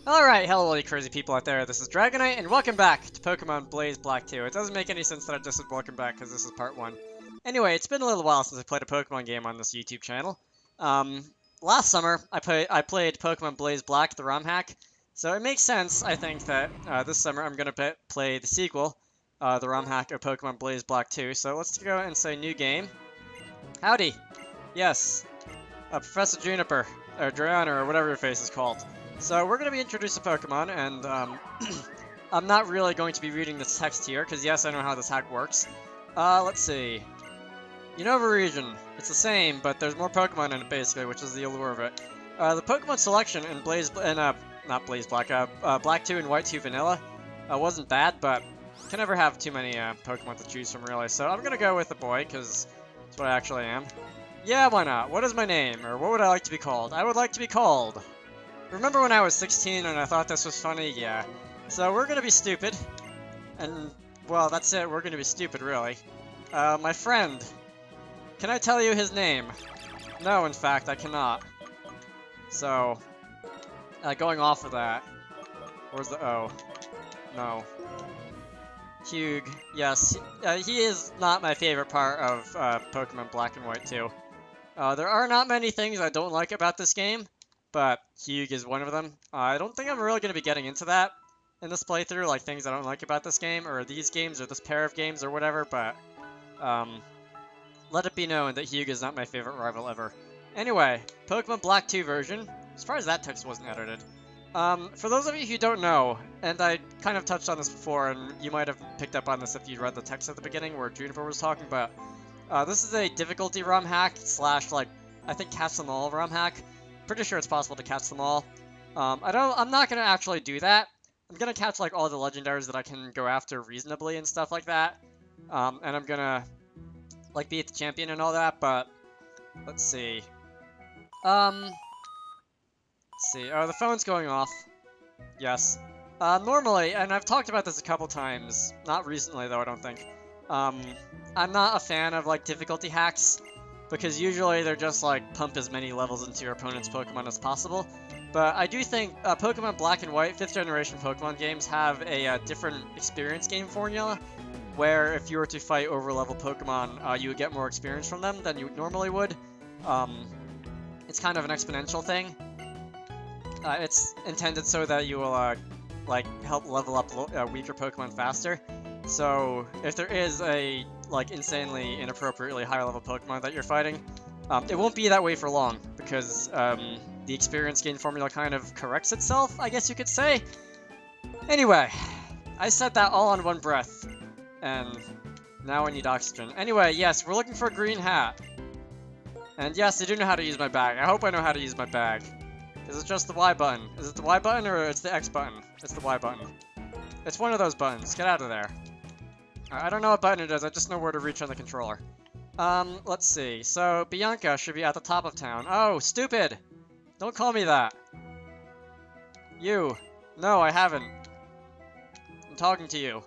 Alright, hello all you crazy people out there, this is Dragonite, and welcome back to Pokemon Blaze Black 2. It doesn't make any sense that I just said welcome back, because this is part 1. Anyway, it's been a little while since I played a Pokemon game on this YouTube channel. Last summer, I played Pokemon Blaze Black, the ROM hack, so it makes sense, I think, that this summer I'm going to play the sequel, the ROM hack of Pokemon Blaze Black 2. So let's go and say new game. Howdy! Yes, Professor Juniper, or Drayana, or whatever your face is called. So we're going to be introducing Pokemon, and I'm not really going to be reading this text here, because yes, I know how this hack works. Let's see. Unova region. It's the same, but there's more Pokemon in it, basically, which is the allure of it. The Pokemon selection in not Blaze Black, Black 2 and White 2 Vanilla wasn't bad, but can never have too many Pokemon to choose from, really. So I'm going to go with the boy, because that's what I actually am. Yeah, why not? What is my name, or what would I like to be called? I would like to be called... Remember when I was 16 and I thought this was funny? Yeah. So we're gonna be stupid. And, well, that's it. We're gonna be stupid, really. My friend. Can I tell you his name? No, in fact, I cannot. So, going off of that. Where's the O? No. Hugh. Yes. He is not my favorite part of Pokemon Black and White 2. There are not many things I don't like about this game. But Hugh is one of them. I don't think I'm really going to be getting into that in this playthrough, like things I don't like about this game, or these games, or this pair of games, or whatever, but let it be known that Hugh is not my favorite rival ever. Anyway, Pokemon Black 2 version. Surprised that text wasn't edited. For those of you who don't know, and I kind of touched on this before, and you might have picked up on this if you read the text at the beginning where Juniper was talking, but this is a difficulty ROM hack / like, I think catch them all ROM hack. Pretty sure it's possible to catch them all. I'm not gonna actually do that. I'm gonna catch like all the legendaries that I can go after reasonably and stuff like that. And I'm gonna like beat the champion and all that, but let's see. Let's see. Oh, the phone's going off. Yes. Normally, and I've talked about this a couple times, not recently though, I don't think. I'm not a fan of like difficulty hacks. Because usually they're just like pump as many levels into your opponent's Pokemon as possible. But I do think Pokemon Black and White 5th generation Pokemon games have a different experience game formula. Where if you were to fight over level Pokemon, you would get more experience from them than you normally would. It's kind of an exponential thing. It's intended so that you will like help level up weaker Pokemon faster. So if there is a like insanely inappropriately high level Pokemon that you're fighting, it won't be that way for long because the experience gain formula kind of corrects itself, I guess you could say. Anyway, I said that all on one breath, and now I need oxygen. Anyway, yes, we're looking for a green hat. And yes, I do know how to use my bag. I hope I know how to use my bag. Is it just the Y button? Is it the Y button or it's the X button? It's the Y button. It's one of those buttons. Get out of there. I don't know what button it is, I just know where to reach on the controller. Let's see. So, Bianca should be at the top of town. Oh, stupid! Don't call me that. You. No, I haven't. I'm talking to you.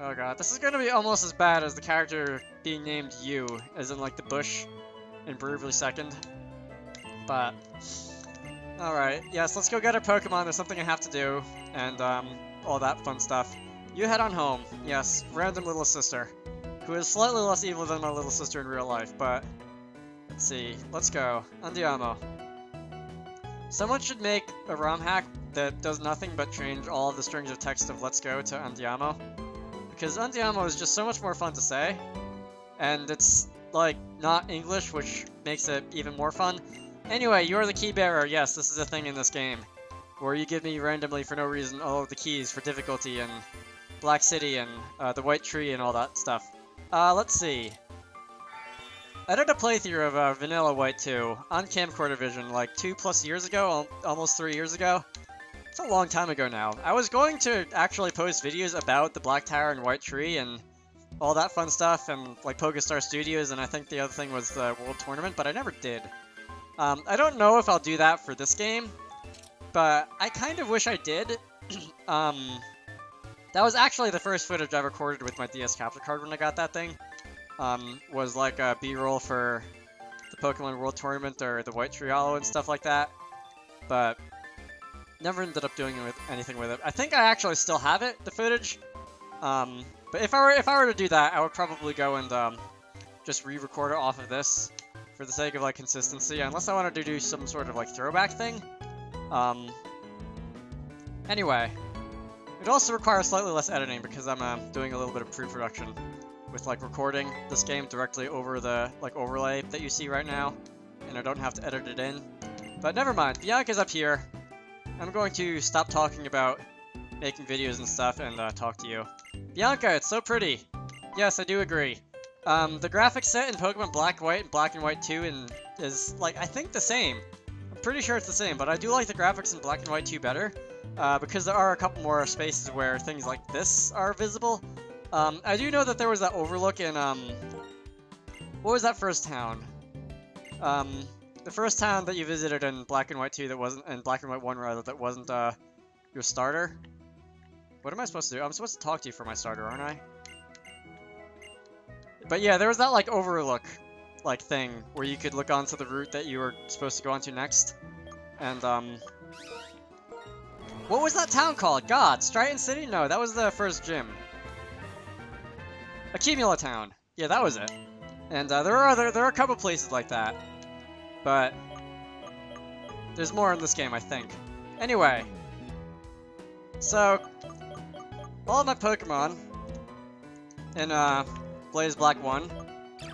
Oh god, this is gonna be almost as bad as the character being named You, as in like the bush in Bravely Second. But, alright, yes, let's go get our Pokemon, there's something I have to do, and all that fun stuff. You head on home. Yes, random little sister, who is slightly less evil than my little sister in real life, but let's see. Let's go. Andiamo. Someone should make a ROM hack that does nothing but change all of the strings of text of Let's Go to Andiamo, because Andiamo is just so much more fun to say, and it's, like, not English, which makes it even more fun. Anyway, you're the key bearer. Yes, this is a thing in this game, where you give me randomly for no reason all of the keys for difficulty and Black City and the White Tree and all that stuff. Let's see. I did a playthrough of Vanilla White 2 on Camcorder Vision like 2+ years ago, almost 3 years ago. It's a long time ago now. I was going to actually post videos about the Black Tower and White Tree and all that fun stuff and like Pokestar Studios, and I think the other thing was the World Tournament, but I never did. I don't know if I'll do that for this game, but I kind of wish I did. That was actually the first footage I recorded with my DS capture card when I got that thing. Was like a B-roll for the Pokemon World Tournament or the White Tree Hollow and stuff like that. But never ended up doing anything with it. I think I actually still have it, the footage. But if I were to do that, I would probably go and just re-record it off of this for the sake of like consistency, unless I wanted to do some sort of like throwback thing. Anyway, it also requires slightly less editing because I'm doing a little bit of pre-production with like recording this game directly over the like overlay that you see right now, and I don't have to edit it in. But never mind, Bianca's up here. I'm going to stop talking about making videos and stuff and talk to you. Bianca, it's so pretty. Yes, I do agree. The graphics set in Pokemon Black, White, and Black and White 2 is like, I think the same. I'm pretty sure it's the same, but I do like the graphics in Black and White 2 better, because there are a couple more spaces where things like this are visible. I do know that there was that overlook in, what was that first town? The first town that you visited in Black and White 2 that wasn't, in Black and White 1 rather, that wasn't, your starter. What am I supposed to do? I'm supposed to talk to you for my starter, aren't I? But yeah, there was that, like, overlook, like, thing where you could look onto the route that you were supposed to go onto next. And, what was that town called? God, Stratton City? No, that was the first gym. Accumula Town. Yeah, that was it. And, there are a couple places like that. But there's more in this game, I think. Anyway. So, all of my Pokemon in, Blaze Black 1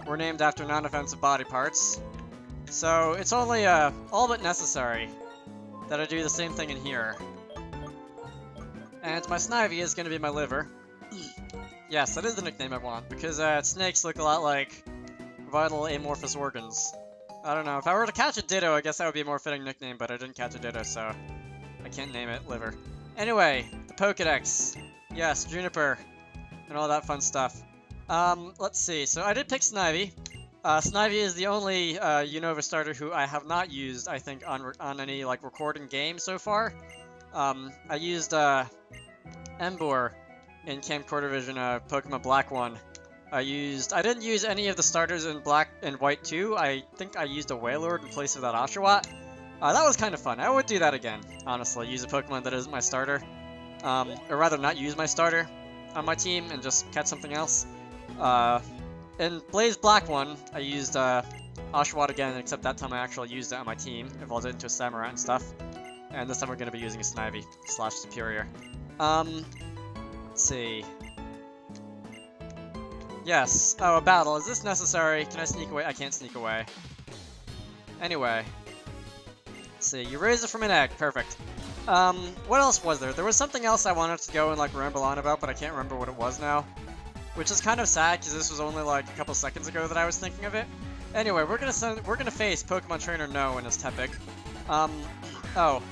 were named after non-offensive body parts, so it's only all but necessary that I do the same thing in here. And my Snivy is going to be my liver. Yes, that is the nickname I want, because snakes look a lot like vital amorphous organs. I don't know, if I were to catch a Ditto, I guess that would be a more fitting nickname, but I didn't catch a Ditto, so I can't name it liver. Anyway, the Pokedex. Yes, Juniper, and all that fun stuff. Let's see. So I did pick Snivy. Snivy is the only Unova starter who I have not used, I think, on any like recording game so far. I used Emboar in Camcorder Vision, Pokemon Black 1. I didn't use any of the starters in Black and White 2. I think I used a Wailord in place of that Oshawott. That was kind of fun. I would do that again, honestly. Use a Pokemon that isn't my starter. Or rather, not use my starter on my team and just catch something else. In Blaze Black 1, I used Oshawott again, except that time I actually used it on my team, evolved it into a Samurott and stuff. And this time we're going to be using a Snivy / Superior. Let's see. Yes. Oh, a battle. Is this necessary? Can I sneak away? I can't sneak away. Anyway. Let's see. You raise it from an egg. Perfect. What else was there? There was something else I wanted to go and like ramble on about, but I can't remember what it was now. Which is kind of sad, because this was only like a couple seconds ago that I was thinking of it. Anyway, we're gonna face Pokemon Trainer No in his Tepig. Oh.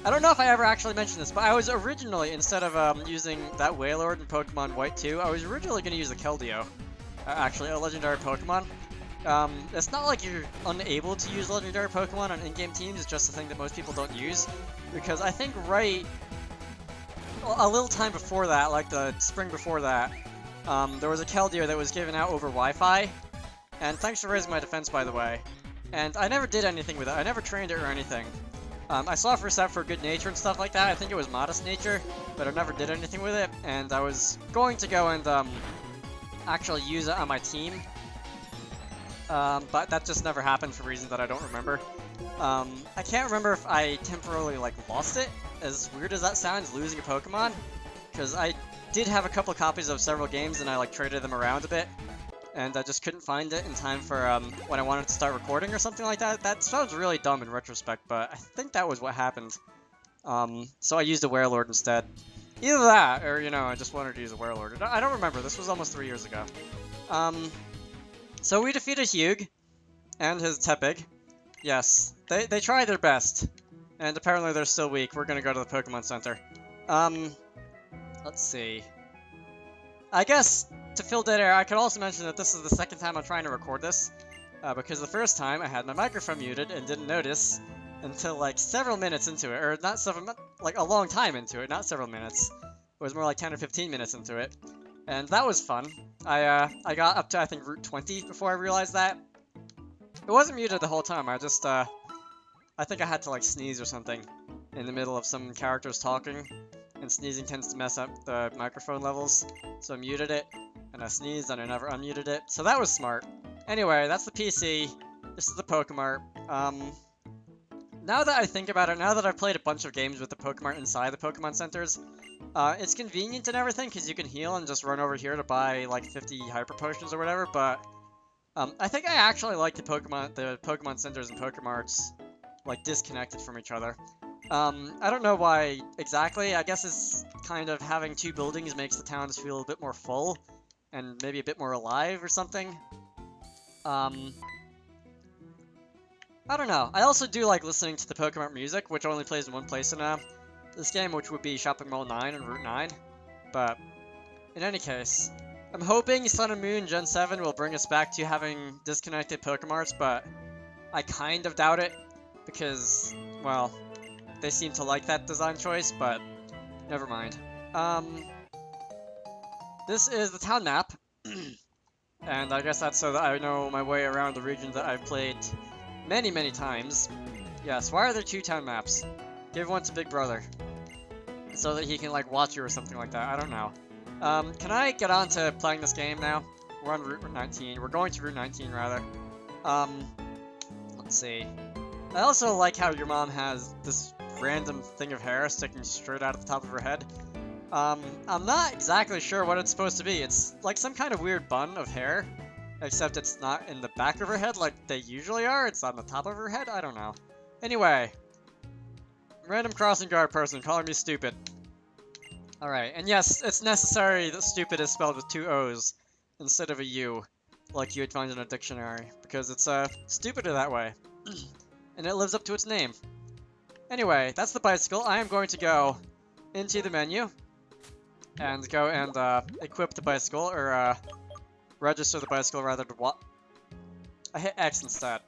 I don't know if I ever actually mentioned this, but I was originally, instead of using that Wailord in Pokemon White 2, I was originally gonna use a Keldeo. Actually, a legendary Pokemon. It's not like you're unable to use legendary Pokemon on in-game teams, it's just a thing that most people don't use. Because I think right a little time before that, like the spring before that, there was a Keldeo that was given out over Wi-Fi, and thanks for raising my defense, by the way. And I never did anything with it. I never trained it or anything. I saw it for set for good nature and stuff like that. I think it was modest nature, but I never did anything with it. And I was going to go and actually use it on my team, but that just never happened for reasons that I don't remember. I can't remember if I temporarily like lost it. As weird as that sounds, losing a Pokemon, because I did have a couple copies of several games and I like traded them around a bit, and I just couldn't find it in time for when I wanted to start recording or something like that. That sounds really dumb in retrospect, but I think that was what happened. So I used a Wailord instead. Either that, or you know, I just wanted to use a Wailord. I don't remember. This was almost 3 years ago. So we defeated Hugh and his Tepig. Yes, they tried their best, and apparently they're still weak. We're gonna go to the Pokemon Center. Let's see. I guess, to fill dead air, I could also mention that this is the second time I'm trying to record this, because the first time I had my microphone muted and didn't notice until like several minutes into it, or not several, like a long time into it, not several minutes. It was more like 10 or 15 minutes into it, and that was fun. I got up to, I think, Route 20 before I realized that. It wasn't muted the whole time, I just, I think I had to like sneeze or something, in the middle of some characters talking, and sneezing tends to mess up the microphone levels, so I muted it, and I sneezed and I never unmuted it, so that was smart. Anyway, that's the PC, this is the Pokemart. Now that I think about it, now that I've played a bunch of games with the Pokemart inside the Pokemon centers, it's convenient and everything, because you can heal and just run over here to buy, like, 50 Hyper Potions or whatever, but I think I actually like the Pokemon centers and Pokemarts, like, disconnected from each other. I don't know why exactly. I guess it's kind of having two buildings makes the towns feel a bit more full, and maybe a bit more alive or something. I don't know. I also do like listening to the Pokemon music, which only plays in one place in this game, which would be Shopping Mall 9 and Route 9. But, in any case, I'm hoping Sun and Moon Gen 7 will bring us back to having disconnected Pokemarts, but I kind of doubt it, because, well, they seem to like that design choice, but never mind. This is the town map, and I guess that's so that I know my way around the region that I've played many, many times. Yes, why are there two town maps? Give one to Big Brother, so that he can, like, watch you or something like that. I don't know. Can I get on to playing this game now? We're on Route 19. We're going to Route 19, rather. Let's see. I also like how your mom has this random thing of hair sticking straight out of the top of her head. I'm not exactly sure what it's supposed to be. It's like some kind of weird bun of hair, except it's not in the back of her head like they usually are. It's on the top of her head. I don't know. Anyway, random crossing guard person calling me stupid. Alright, and yes, it's necessary that stupid is spelled with two O's instead of a U, like you would find in a dictionary, because it's stupider that way. And it lives up to its name. Anyway, that's the bicycle. I am going to go into the menu and go and equip the bicycle, or register the bicycle rather than what? I hit X instead.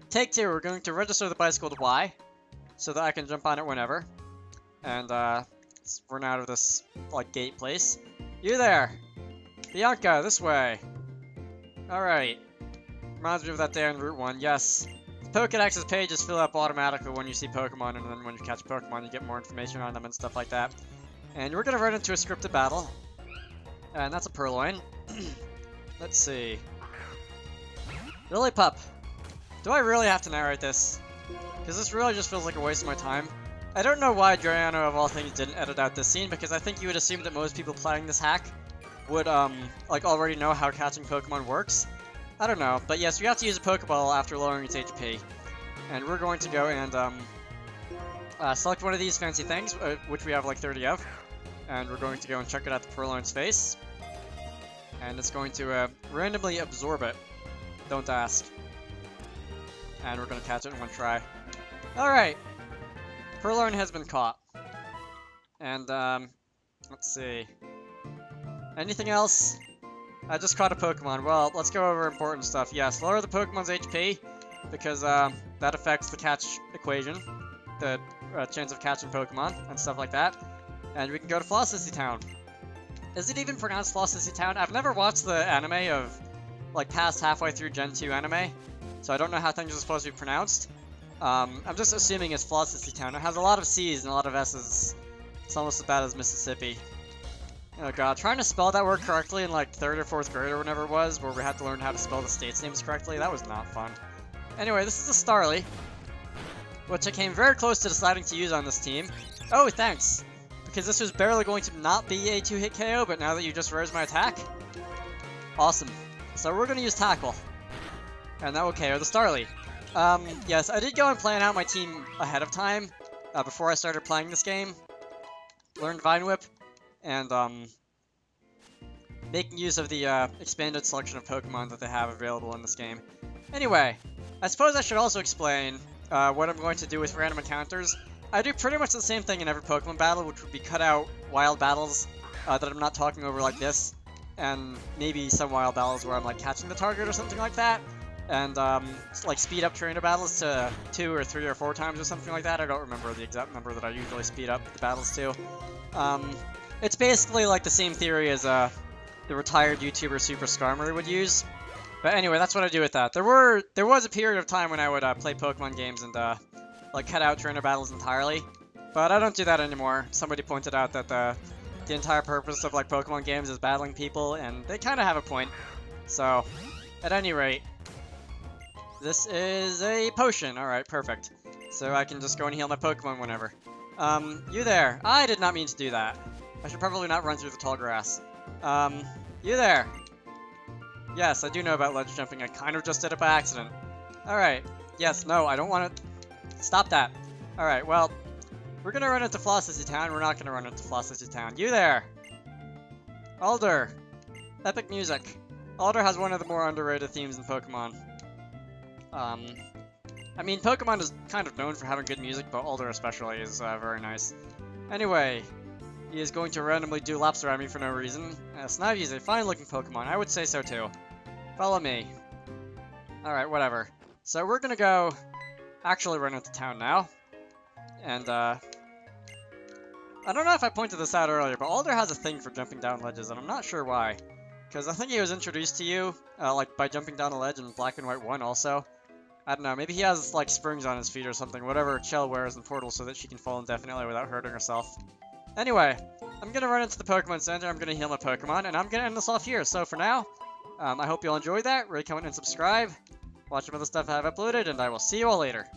Take 2, we're going to register the bicycle to Y, so that I can jump on it whenever. And let's run out of this, like, gate place. You there! Bianca, this way! Alright. Reminds me of that day on Route 1, yes. Pokédex's pages fill up automatically when you see Pokemon, and then when you catch Pokemon, you get more information on them and stuff like that. And we're gonna run into a scripted battle. And that's a Purloin. Let's see. Lillipup. Do I really have to narrate this? Because this really just feels like a waste of my time. I don't know why Drayano, of all things, didn't edit out this scene, because I think you would assume that most people playing this hack would, like, already know how catching Pokemon works. I don't know, but yes, you have to use a Pokeball after lowering its HP. And we're going to go and, select one of these fancy things, which we have like 30 of. And we're going to go and chuck it at the Purloin's face. And it's going to, randomly absorb it. Don't ask. And we're going to catch it in one try. Alright! Purloin has been caught. And, let's see. Anything else? I just caught a Pokemon. Well, let's go over important stuff. Yes, lower the Pokemon's HP, because that affects the catch equation, the chance of catching Pokemon, and stuff like that. And we can go to Flossissy Town. Is it even pronounced Flossissy Town? I've never watched the anime of, like, past halfway through Gen 2 anime, so I don't know how things are supposed to be pronounced. I'm just assuming it's Flossissy Town. It has a lot of C's and a lot of S's. It's almost as bad as Mississippi. Oh god, trying to spell that word correctly in like 3rd or 4th grade or whenever it was, where we had to learn how to spell the states' names correctly, that was not fun. Anyway, this is a Starly, which I came very close to deciding to use on this team. Oh, thanks! Because this was barely going to not be a 2-hit KO, but now that you just raised my attack, awesome. So we're going to use Tackle, and that will KO the Starly. Yes, I did go and plan out my team ahead of time, before I started playing this game. Learned Vine Whip. And, making use of the, expanded selection of Pokemon that they have available in this game. Anyway, I suppose I should also explain, what I'm going to do with random encounters. I do pretty much the same thing in every Pokemon battle, which would be cut out wild battles, that I'm not talking over like this, and maybe some wild battles where I'm, like, catching the target or something like that, and, like, speed up trainer battles to 2 or 3 or 4 times or something like that. I don't remember the exact number that I usually speed up the battles to. It's basically like the same theory as the retired YouTuber Super Skarmory would use. But anyway, that's what I do with that. There was a period of time when I would play Pokemon games and like, cut out trainer battles entirely. But I don't do that anymore. Somebody pointed out that the entire purpose of, like, Pokemon games is battling people, and they kind of have a point. So, at any rate, this is a potion. Alright, perfect. So I can just go and heal my Pokemon whenever. You there. I did not mean to do that. I should probably not run through the tall grass. You there. Yes, I do know about ledge jumping. I kind of just did it by accident. Alright. Yes, no, I don't want to... Stop that. Alright, well, we're gonna run into Flossity Town. We're not gonna run into Flossity Town. You there. Alder. Epic music. Alder has one of the more underrated themes in Pokemon. I mean, Pokemon is kind of known for having good music, but Alder especially is very nice. Anyway, he is going to randomly do laps around me for no reason. Snivy is a fine-looking Pokemon. I would say so, too. Follow me. Alright, whatever. So we're gonna go actually run into town now. And, I don't know if I pointed this out earlier, but Alder has a thing for jumping down ledges, and I'm not sure why. Because I think he was introduced to you, like, by jumping down a ledge in Black and White 1 also. I don't know, maybe he has, like, springs on his feet or something, whatever Chell wears in Portal so that she can fall indefinitely without hurting herself. Anyway, I'm gonna run into the Pokemon Center, I'm gonna heal my Pokemon, and I'm gonna end this off here. So for now, I hope you all enjoyed that, rate, comment, and subscribe. Watch some of the stuff I've uploaded, and I will see you all later.